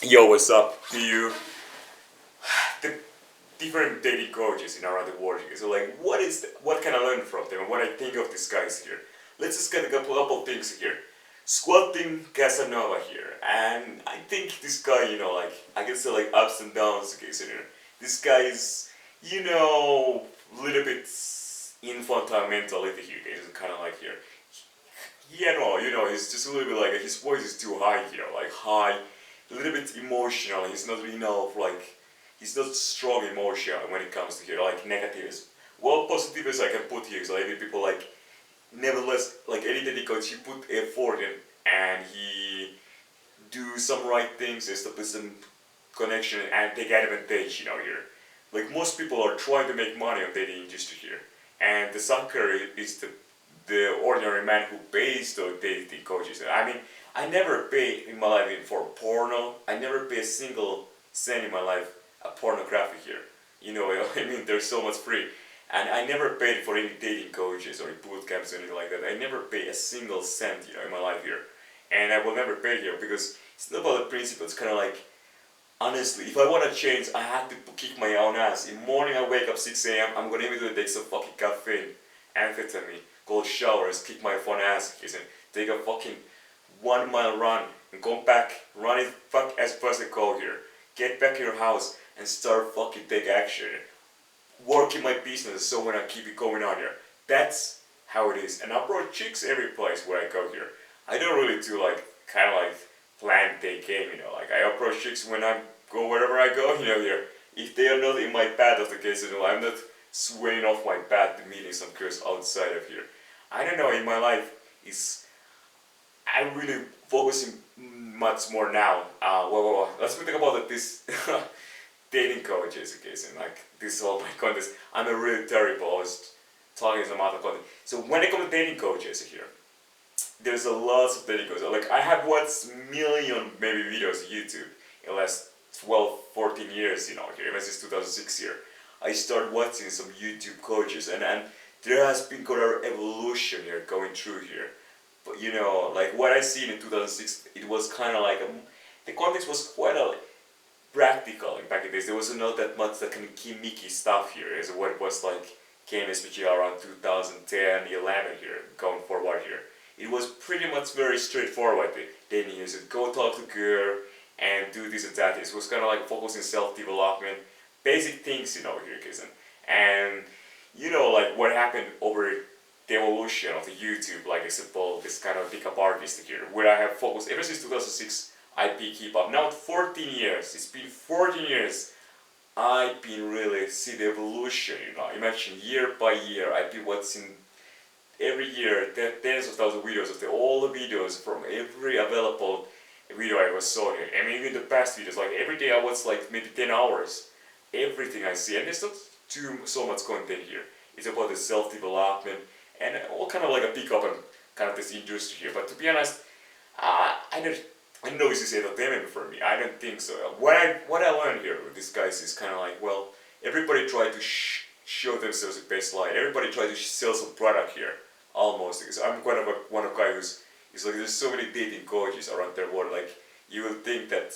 Yo, what's up? Do you the different dating coaches in around the world here? So like, what can I learn from them and what I think of these guys here? Let's just get a couple things here. Squatting Casanova here, and I think this guy, like I can say like ups and downs case here. This guy is, a little bit infantile mentality here. It's kind of like here. Yeah, no, he's just a little bit like his voice is too high here, like high, a little bit emotional. He's not enough, like he's not strong emotional when it comes to here, like negatives. Well, positives I can put here, so maybe people like, nevertheless, like any dedicated, he put effort in and he do some right things, establish some connection and take advantage, here. Like most people are trying to make money on dating industry here, and the sucker is the ordinary man who pays the dating coaches. I mean, I never pay in my life for porno. I never pay a single cent in my life a pornography here. I mean, there's so much free. And I never paid for any dating coaches or boot camps or anything like that. I never pay a single cent, in my life here. And I will never pay here because it's not about the principle. It's kind of like, honestly, if I want to change, I have to kick my own ass. In the morning, I wake up 6 a.m. I'm going to immediately take some fucking caffeine, amphetamine, cold showers, kick my phone ass, and take a fucking 1 mile run and come back, run it fuck as fast as I go here. Get back in your house and start fucking take action. Work in my business so when I keep it going on here. That's how it is. And I approach chicks every place where I go here. I don't really do like kind of like plan take game, like I approach chicks when I go wherever I go, here. If they are not in my path of the case, I'm not swaying off my path to meeting some girls outside of here. I don't know, in my life is I'm really focusing much more now. Let's think about this dating coaches case and like this whole my contest. I'm a really terrible. I was talking to some other content. So when it comes to dating coaches here, there's a lot of dating coaches. Like I have watched million maybe videos on YouTube in the last 12, 14 years, here, even since 2006 here. I started watching some YouTube coaches and there has been quite an evolution here going through here. But like what I seen in 2006, it was kind of like the context was quite practical in back in days. There was not that much that kind of gimmicky stuff here as what it was like came especially around 2010, 11 here, going forward here. It was pretty much very straightforward. Then you said go talk to girl and do this and that. It was kind of like focusing self-development, basic things, here, Kizan. And like what happened over the evolution of the YouTube, like example, this kind of pickup artist here, where I have focused ever since 2006. I pick hip hop. Now 14 years. It's been 14 years. I've been really see the evolution. Imagine year by year. I've been watching every year tens of thousands of videos of all the videos from every available video I was saw here. I mean, even the past videos. Like every day I watch like maybe 10 hours. Everything I see, and there's not so much content here. It's about the self development and all kind of like a pickup and kind of this industry here. But to be honest, I know this is entertainment for me. I don't think so. What I learned here with these guys is kind of like, well, everybody try to show themselves the best light. Everybody try to sell some product here, almost. Because I'm kind of one of guy who's it's like there's so many dating coaches around the world. Like you will think that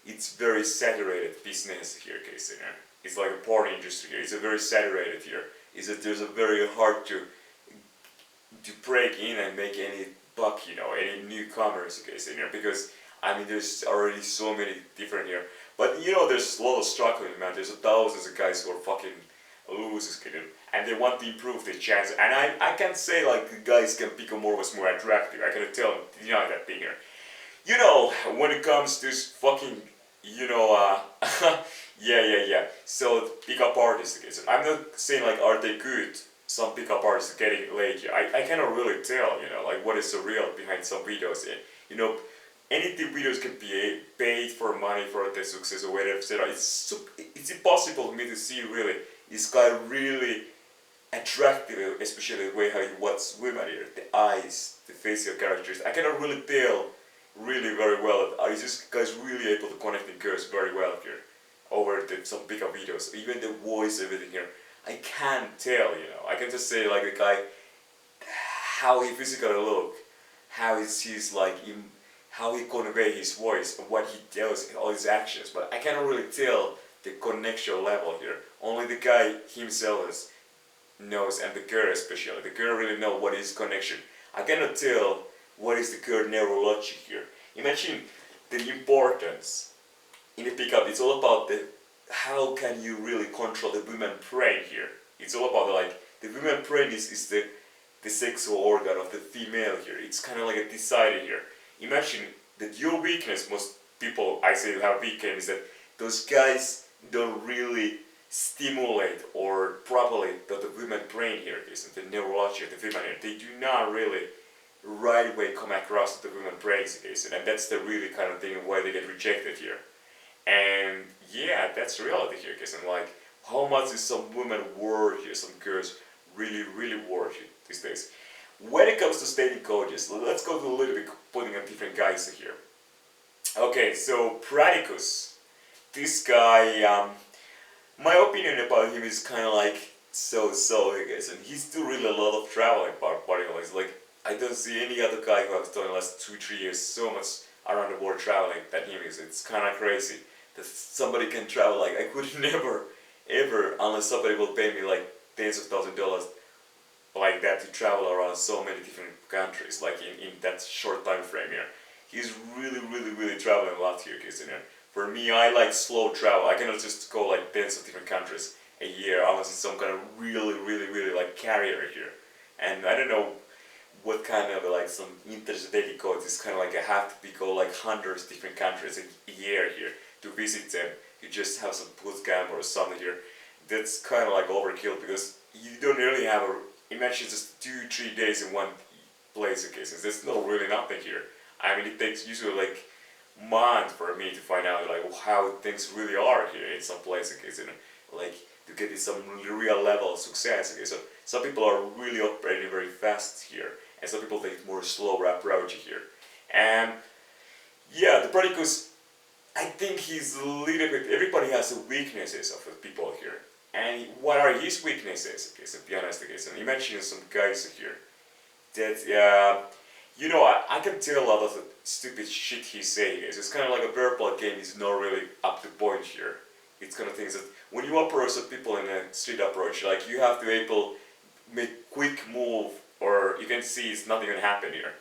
it's very saturated business here, case here. It's like a porn industry here. It's a very saturated here. Is that there's a very hard to break in and make any buck, any newcomers case in here because I mean there's already so many different here. But there's a lot of struggling, man. There's thousands of guys who are fucking losers, and they want to improve their chances. And I can say like the guys can become more attractive. I can tell that thing here. When it comes to this fucking yeah. So pickup artists, okay. So I'm not saying like are they good. Some pickup artists getting laid here. I cannot really tell, like what is the real behind some videos. Anything videos can be paid for money for the success or whatever, etc. It's impossible for me to see really is guy really attractive, especially the way how he watches women here, the eyes, the facial characters. I cannot really tell really very well. Is this guy's really able to connect with girls very well here over some pickup videos, even the voice, everything here. I can't tell, I can just say like the guy, how he physically look, how he's like how he conveys his voice and what he tells, all his actions, but I cannot really tell the connection level here. Only the guy himself knows, and the girl especially. The girl really knows what is connection. I cannot tell what is the girl neurology here. Imagine the importance in the pickup. It's all about the how can you really control the woman brain here. It's all about like the woman brain is the sexual organ of the female here. It's kind of like a decider here. Imagine that your weakness, most people I say have weakness, is that those guys don't really stimulate or properly the women brain here, isn't the neurology of the women here. They do not really right away come across the women brains, isn't, and that's the really kind of thing why they get rejected here. And yeah, that's reality here, isn't, like how much is some women worth here, some girls really worth it these days. When it comes to dating coaches, let's go to a little bit putting on different guys here. Okay, so Pradicus, this guy, my opinion about him is kind of like so, I guess, and he's doing really a lot of traveling part-wise. Like, I don't see any other guy who has done in the last 2-3 years so much around the world traveling than him is. It's kind of crazy that somebody can travel. Like, I could never, ever, unless somebody will pay me like tens of thousands of dollars like that to travel around so many different countries, like in that short time frame here. He's really traveling a lot here, isn't it? For me, I like slow travel. I cannot just go like tens of different countries a year unless it's some kind of really like carrier here. And I don't know what kind of like some interstate code is kind of like I have to be go like hundreds of different countries a year here to visit them. You just have some boot camp or something here. That's kind of like overkill because you don't really have a, imagine just 2-3 days in one place, okay, so there's no really nothing here. I mean, it takes usually like months for me to find out like how things really are here in some place, okay, so like to get some real level of success, okay. So some people are really operating very fast here, and some people take more slower approach here. And yeah, the Pradicus, I think he's a little bit, everybody has the weaknesses of the people here. And what are his weaknesses? Okay, so be honest, okay, so imagine some guys here that, you know, I can tell a lot of the stupid shit he's saying. It's kind of like a verbal game is not really up to point here. It's kind of things that when you approach the people in a street approach, like you have to able make quick move, or you can see it's nothing gonna happen here.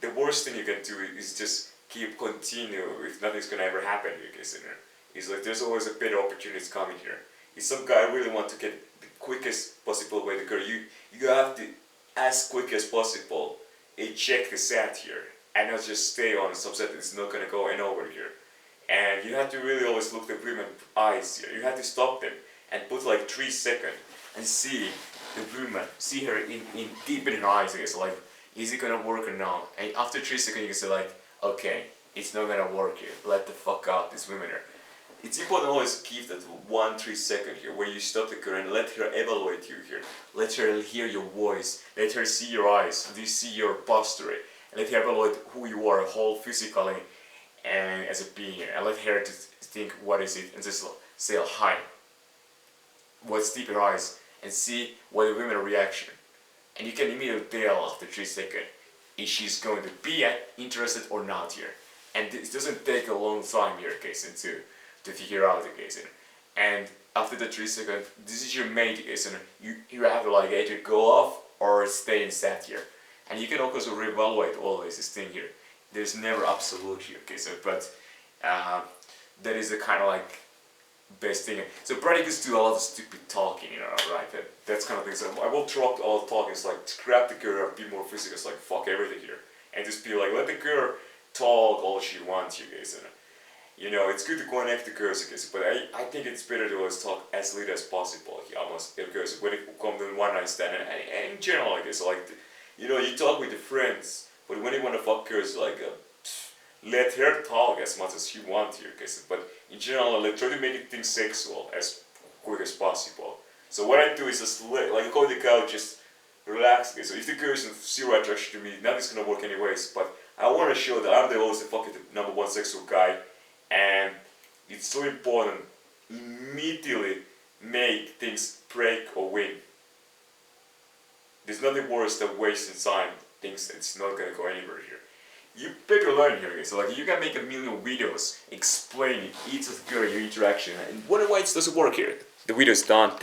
The worst thing you can do is just keep continue if nothing's gonna ever happen here, guys. It's like there's always a better opportunities coming here. If some guy really want to get the quickest possible way to go, you have to as quick as possible eject the set here and not just stay on some set that's not gonna go anywhere here. And you have to really always look the women's eyes here. You have to stop them and put like 3 seconds and see the woman, see her in deep in her eyes. So like, is it gonna work or not? And after 3 seconds, you can say like, okay, it's not gonna work here. Let the fuck out this woman here. It's important to always keep that 1-3 second here where you stop the girl and let her evaluate you here. Let her hear your voice, let her see your eyes, let her see your posture, and let her evaluate who you are whole physically and as a being, and let her to think what is it and just say hi. What's deep in her eyes and see what the women's reaction. And you can immediately tell after 3 seconds if she's going to be interested or not here. And it doesn't take a long time here, case to figure out the case. And after the 3 seconds, this is your main case, and you have to like either go off or stay in set here. And you can also reevaluate always this thing here. There's never absolute here, okay, so, but that is the kind of like best thing. So Pradicus do a lot of stupid talking, you know, right? That's kind of thing. So I will drop all the talking. It's like grab the girl and be more physical. It's like fuck everything here, and just be like let the girl talk all she wants, you guys. You know, it's good to connect the girls, I guess, but I think it's better to always talk as little as possible. Almost because when it comes to one night stand, and in general, I guess, like you know, you talk with your friends, but when you want to fuck girls, like let her talk as much as she wants here, guys. But in general, like try to make it things sexual as quick as possible. So what I do is just like go to the couch, just relax. Okay? So if the girl is zero attraction to me, nothing's gonna work anyways. But I want to show that I'm the always the fucking number one sexual guy. And it's so important immediately make things break or win. There's nothing worse than wasting time, things that's not gonna go anywhere here. you better learn here. So like you can make a million videos explaining each of your interaction and why it doesn't work here. The video is done.